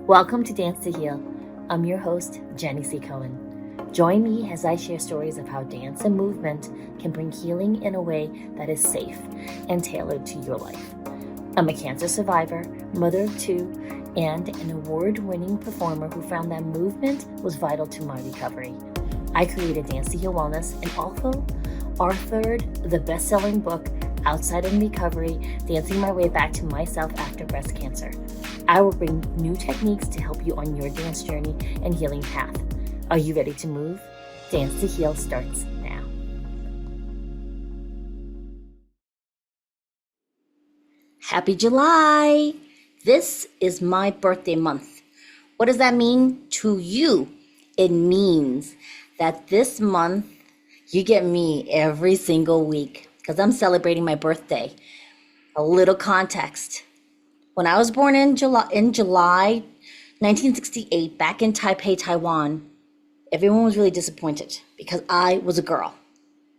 Welcome to Dance to Heal. I'm your host, Jenny C. Cohen. Join me as I share stories of how dance and movement can bring healing in a way that is safe and tailored to your life. I'm a cancer survivor, mother of two, and an award-winning performer who found that movement was vital to my recovery. I created Dance to Heal Wellness and also authored the best-selling book, Outside in Recovery, Dancing My Way Back to Myself After Breast Cancer. I will bring new techniques to help you on your dance journey and healing path. Are you ready to move? Dance to Heal starts now. Happy July! This is my birthday month. What does that mean to you? It means that this month you get me every single week because I'm celebrating my birthday. A little context. When I was born in July 1968, back in Taipei, Taiwan, everyone was really disappointed because I was a girl.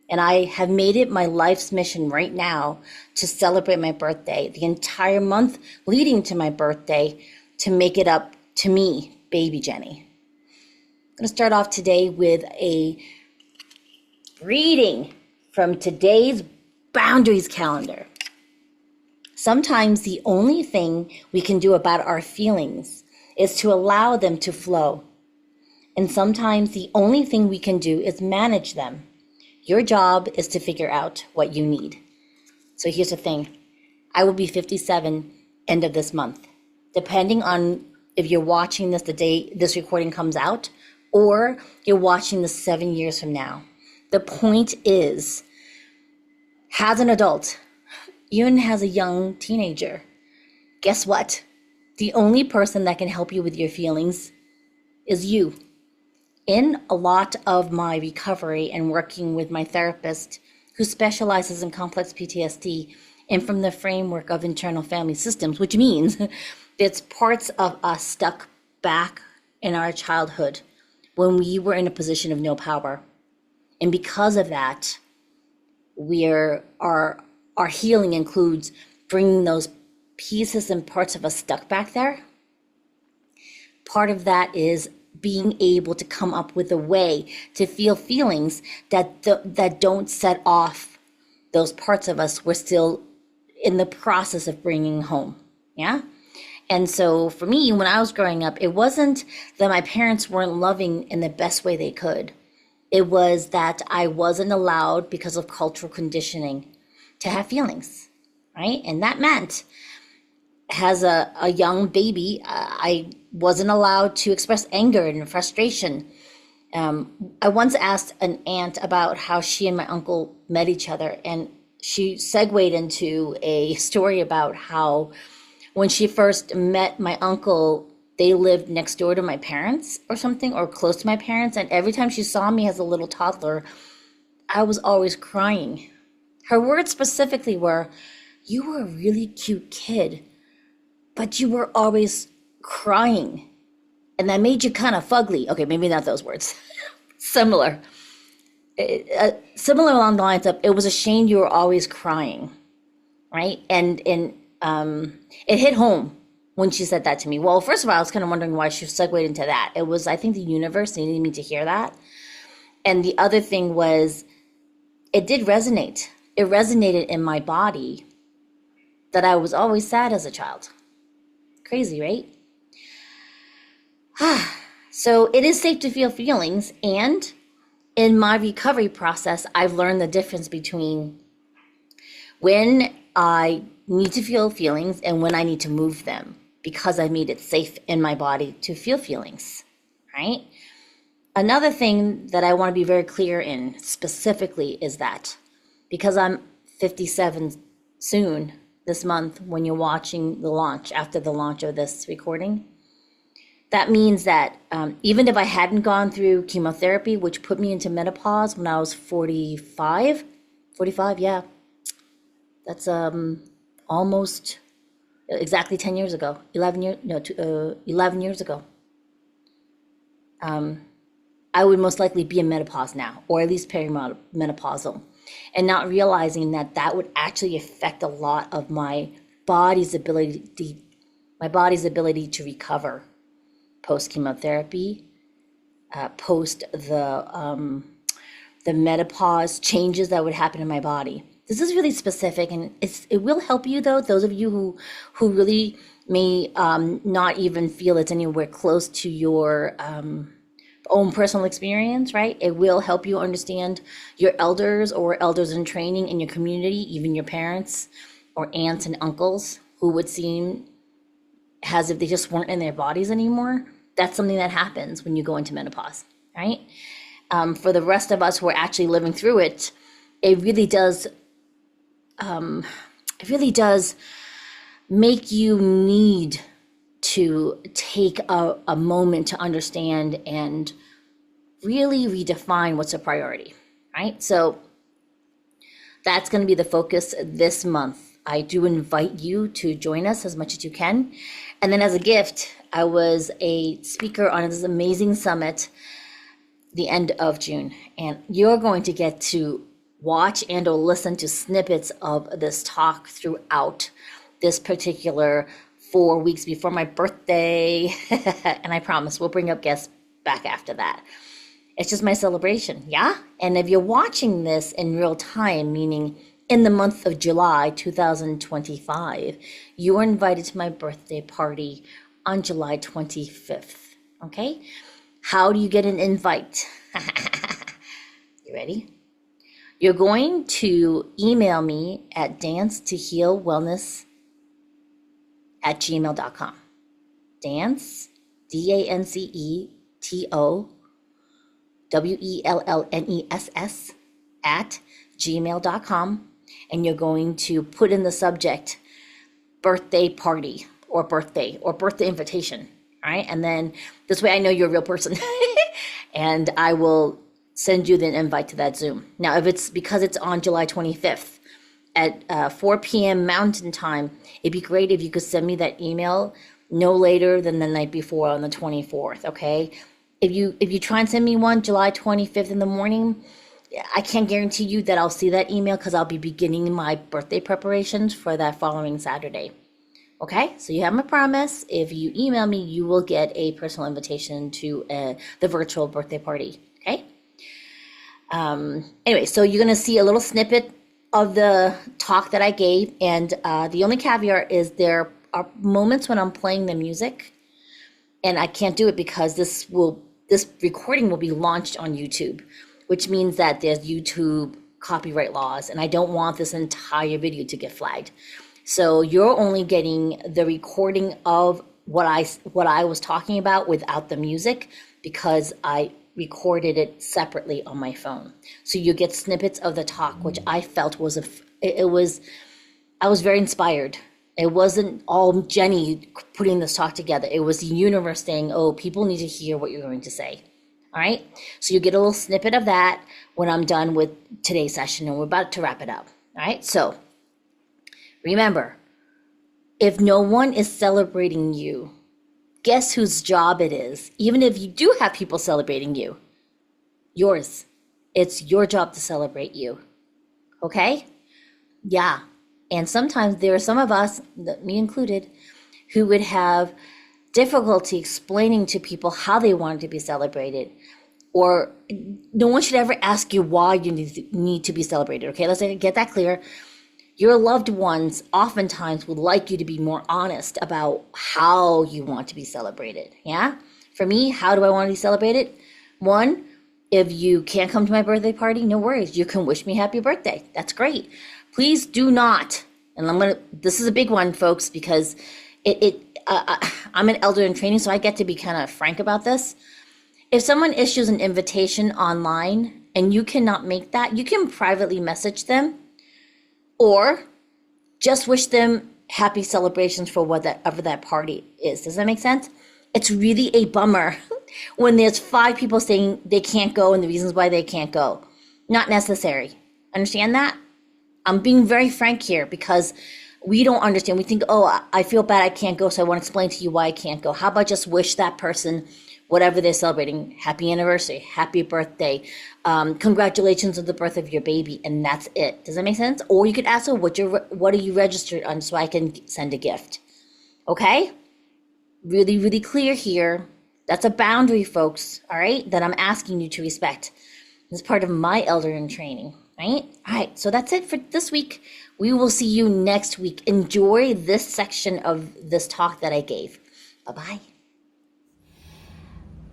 And I have made it my life's mission right now to celebrate my birthday, the entire month leading to my birthday, to make it up to me, baby Jenny. I'm going to start off today with a reading from today's boundaries calendar. Sometimes the only thing we can do about our feelings is to allow them to flow. And sometimes the only thing we can do is manage them. Your job is to figure out what you need. So here's the thing. I will be 57 end of this month. Depending on if you're watching this the day this recording comes out, or you're watching this 7 years from now. The point is, as an adult, even as a young teenager, guess what? The only person that can help you with your feelings is you. In a lot of my recovery and working with my therapist who specializes in complex PTSD and from the framework of internal family systems, which means it's parts of us stuck back in our childhood when we were in a position of no power. And because of that, our healing includes bringing those pieces and parts of us stuck back there. Part of that is being able to come up with a way to feel feelings that don't set off those parts of us we're still in the process of bringing home. Yeah. And so for me, when I was growing up, it wasn't that my parents weren't loving in the best way they could. It was that I wasn't allowed, because of cultural conditioning, to have feelings, right? And that meant as a young baby, I wasn't allowed to express anger and frustration. I once asked an aunt about how she and my uncle met each other, and she segued into a story about how when she first met my uncle, they lived next door to my parents or something, or close to my parents. And every time she saw me as a little toddler, I was always crying. Her words specifically were, "You were a really cute kid, but you were always crying. And that made you kind of fugly." Okay, maybe not those words. Similar. Similar along the lines of, it was a shame you were always crying, right? And it hit home when she said that to me. Well, first of all, I was kind of wondering why she segued into that. It was, I think, the universe needed me to hear that. And the other thing was, it did resonate. It resonated in my body that I was always sad as a child. Crazy, right? So it is safe to feel feelings. And in my recovery process, I've learned the difference between when I need to feel feelings and when I need to move them, because I made it safe in my body to feel feelings, right? Another thing that I want to be very clear in specifically is that because I'm 57 soon this month, when you're watching the launch, after the launch of this recording, that means that even if I hadn't gone through chemotherapy, which put me into menopause when I was 45, yeah, that's almost exactly 10 years ago, 11 years ago. I would most likely be in menopause now, or at least perimenopausal, and not realizing that that would actually affect a lot of my body's ability to recover post chemotherapy, post the menopause changes that would happen in my body. This is really specific, and it will help you though. Those of you who really may not even feel it's anywhere close to your own personal experience, right? It will help you understand your elders or elders in training in your community, even your parents or aunts and uncles who would seem as if they just weren't in their bodies anymore. That's something that happens when you go into menopause, right? For the rest of us who are actually living through it, it really does make you need to take a moment to understand and really redefine what's a priority, right? So that's going to be the focus this month. I do invite you to join us as much as you can. And then as a gift, I was a speaker on this amazing summit the end of June, and you're going to get to watch and or listen to snippets of this talk throughout this particular 4 weeks before my birthday. And I promise we'll bring up guests back after that. It's just my celebration, yeah? And if you're watching this in real time, meaning in the month of July 2025, you are invited to my birthday party on July 25th, okay? How do you get an invite? You ready? You're going to email me at dancetohealwellness@gmail.com. Dance, DANCETOWELLNESS at gmail.com. And you're going to put in the subject birthday party or birthday invitation. All right. And then this way I know you're a real person and I will send you the invite to that Zoom. Now, if it's because it's on July 25th at 4 p.m. Mountain Time, it'd be great if you could send me that email no later than the night before on the 24th. Okay. If you try and send me one July 25th in the morning, I can't guarantee you that I'll see that email because I'll be beginning my birthday preparations for that following Saturday. Okay, so you have my promise. If you email me, you will get a personal invitation to the virtual birthday party. Okay. Anyway, so you're going to see a little snippet of the talk that I gave. And the only caveat is there are moments when I'm playing the music and I can't do it because this recording will be launched on YouTube, which means that there's YouTube copyright laws, and I don't want this entire video to get flagged. So you're only getting the recording of what I was talking about without the music because I recorded it separately on my phone. So you get snippets of the talk, which I felt was I was very inspired. It wasn't all Jenny putting this talk together. It was the universe saying, oh, people need to hear what you're going to say. All right. So you get a little snippet of that when I'm done with today's session, and we're about to wrap it up. All right. So remember, if no one is celebrating you, guess whose job it is? Even if you do have people celebrating you, yours. It's your job to celebrate you. Okay? Yeah. And sometimes there are some of us, me included, who would have difficulty explaining to people how they wanted to be celebrated. Or no one should ever ask you why you need to be celebrated. Okay, let's get that clear. Your loved ones oftentimes would like you to be more honest about how you want to be celebrated. Yeah? For me, how do I want to be celebrated? One, if you can't come to my birthday party, no worries. You can wish me happy birthday. That's great. Please do not, and this is a big one, folks, because I'm an elder in training, so I get to be kind of frank about this. If someone issues an invitation online and you cannot make that, you can privately message them or just wish them happy celebrations for whatever that party is. Does that make sense? It's really a bummer when there's 5 people saying they can't go and the reasons why they can't go. Not necessary. Understand that? I'm being very frank here because we don't understand. We think, oh, I feel bad I can't go, so I want to explain to you why I can't go. How about just wish that person whatever they're celebrating, happy anniversary, happy birthday, congratulations on the birth of your baby, and that's it. Does that make sense? Or you could ask her, what are you registered on so I can send a gift? Okay? Really, really clear here. That's a boundary, folks, all right, that I'm asking you to respect. It's part of my eldering training, right? All right, so that's it for this week. We will see you next week. Enjoy this section of this talk that I gave. Bye-bye.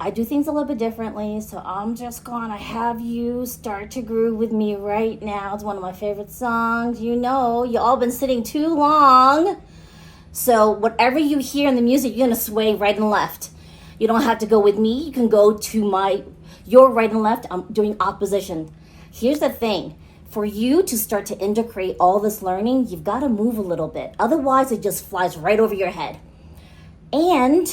I do things a little bit differently, so I'm just gonna have you start to groove with me right now. It's one of my favorite songs. You know, you all been sitting too long. So whatever you hear in the music, you're gonna sway right and left. You don't have to go with me. You can go to your right and left. I'm doing opposition. Here's the thing. For you to start to integrate all this learning, you've got to move a little bit. Otherwise, it just flies right over your head. And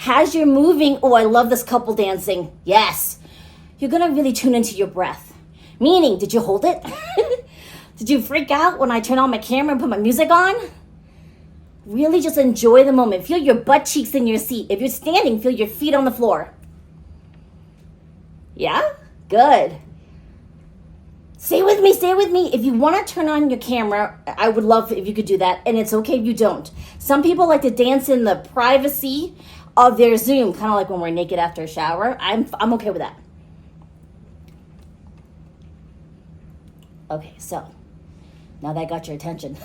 as you're moving, oh, I love this couple dancing. Yes. You're going to really tune into your breath. Meaning, did you hold it? Did you freak out when I turn on my camera and put my music on? Really just enjoy the moment. Feel your butt cheeks in your seat. If you're standing, feel your feet on the floor. Yeah? Good. Stay with me, stay with me. If you want to turn on your camera, I would love if you could do that. And it's okay if you don't. Some people like to dance in the privacy of their Zoom, kind of like when we're naked after a shower. I'm okay with that. Okay, so now that I got your attention.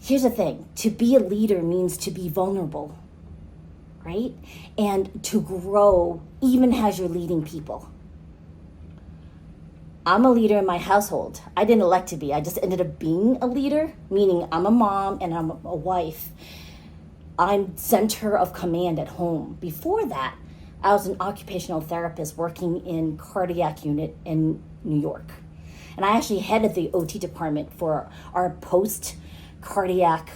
Here's the thing. To be a leader means to be vulnerable, right? And to grow even as you're leading people. I'm a leader in my household. I didn't elect to be. I just ended up being a leader, meaning I'm a mom and I'm a wife. I'm center of command at home. Before that, I was an occupational therapist working in cardiac unit in New York. And I actually headed the OT department for our post-cardiac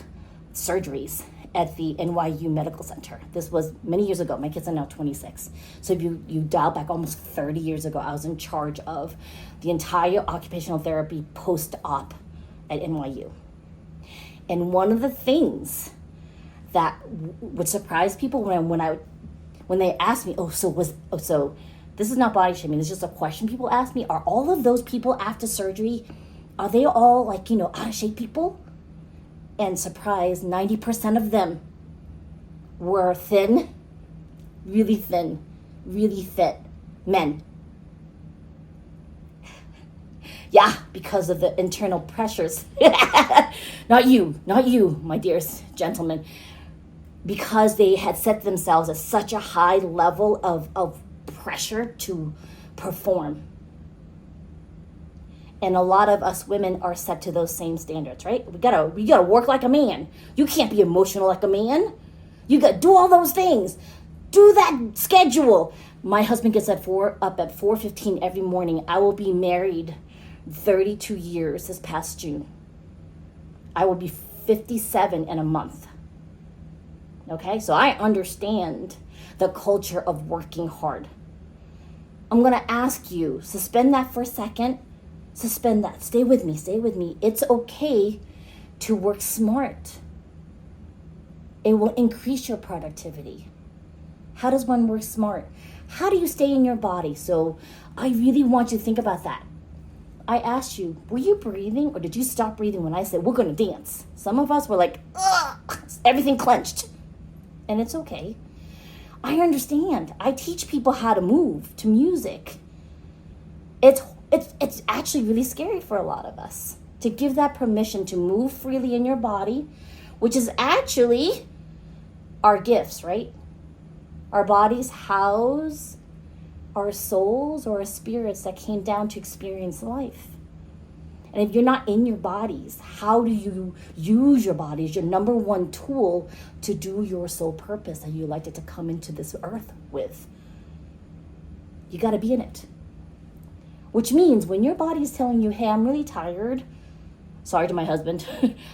surgeries at the NYU Medical Center. This was many years ago. My kids are now 26. So if you dial back almost 30 years ago, I was in charge of the entire occupational therapy post-op at NYU. And one of the things that would surprise people when they asked me, so this is not body shaming, it's just a question people ask me, are all of those people after surgery, are they all out of shape people? And surprise, 90% of them were thin, really fit men. Yeah, because of the internal pressures. Not you, my dearest gentlemen. Because they had set themselves at such a high level of pressure to perform. And a lot of us women are set to those same standards, right? We gotta work like a man. You can't be emotional like a man. You gotta do all those things. Do that schedule. My husband gets up at 4:15 every morning. I will be married 32 years this past June. I will be 57 in a month. Okay, so I understand the culture of working hard. I'm gonna ask you, suspend that for a second. Suspend that. Stay with me. It's okay to work smart. It will increase your productivity. How does one work smart? How do you stay in your body? So I really want you to think about that. I asked you, were you breathing or did you stop breathing when I said we're going to dance? Some of us were like, ugh, everything clenched. And it's okay. I understand. I teach people how to move to music. It's actually really scary for a lot of us to give that permission to move freely in your body, which is actually our gifts, right? Our bodies house our souls or our spirits that came down to experience life. And if you're not in your bodies, how do you use your body as your number one tool to do your soul purpose that you elected to come into this earth with? You got to be in it. Which means when your body is telling you, hey, I'm really tired. Sorry to my husband.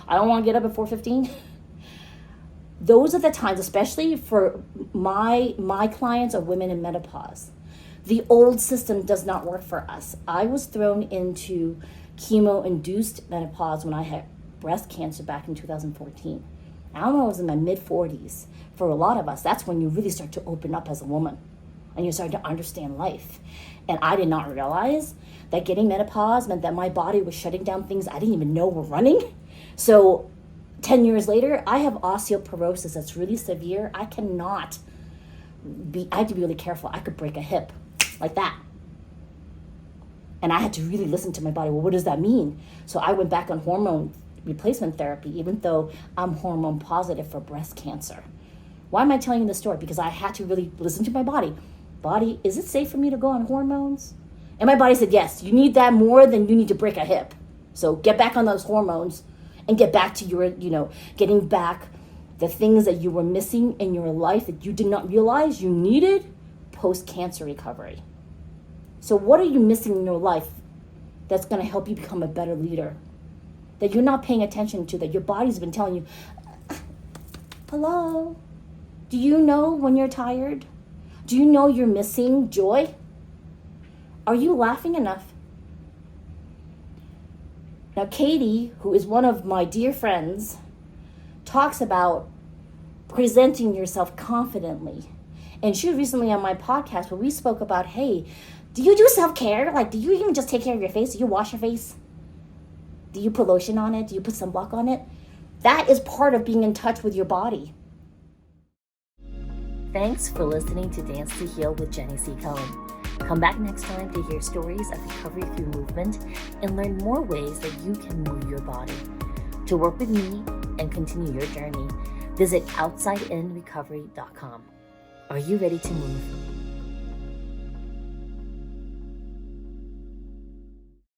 I don't want to get up at 4:15. Those are the times, especially for my clients are women in menopause. The old system does not work for us. I was thrown into chemo-induced menopause when I had breast cancer back in 2014. I was in my mid-40s. For a lot of us, that's when you really start to open up as a woman and you start to understand life. And I did not realize that getting menopause meant that my body was shutting down things I didn't even know were running. So 10 years later, I have osteoporosis that's really severe. I cannot I had to be really careful. I could break a hip like that. And I had to really listen to my body. Well, what does that mean? So I went back on hormone replacement therapy, even though I'm hormone positive for breast cancer. Why am I telling you this story? Because I had to really listen to my body. Body, is it safe for me to go on hormones? And my body said, yes, you need that more than you need to break a hip. So get back on those hormones and get back to your, getting back the things that you were missing in your life that you did not realize you needed post-cancer recovery. So what are you missing in your life that's going to help you become a better leader? That you're not paying attention to, that your body's been telling you, hello, do you know when you're tired? Do you know you're missing joy? Are you laughing enough? Now, Katie, who is one of my dear friends, talks about presenting yourself confidently. And she was recently on my podcast where we spoke about, hey, do you do self-care? Like, do you even just take care of your face? Do you wash your face? Do you put lotion on it? Do you put sunblock on it? That is part of being in touch with your body. Thanks for listening to Dance to Heal with Jenny C. Cohen. Come back next time to hear stories of recovery through movement and learn more ways that you can move your body. To work with me and continue your journey, visit outsideinrecovery.com. Are you ready to move?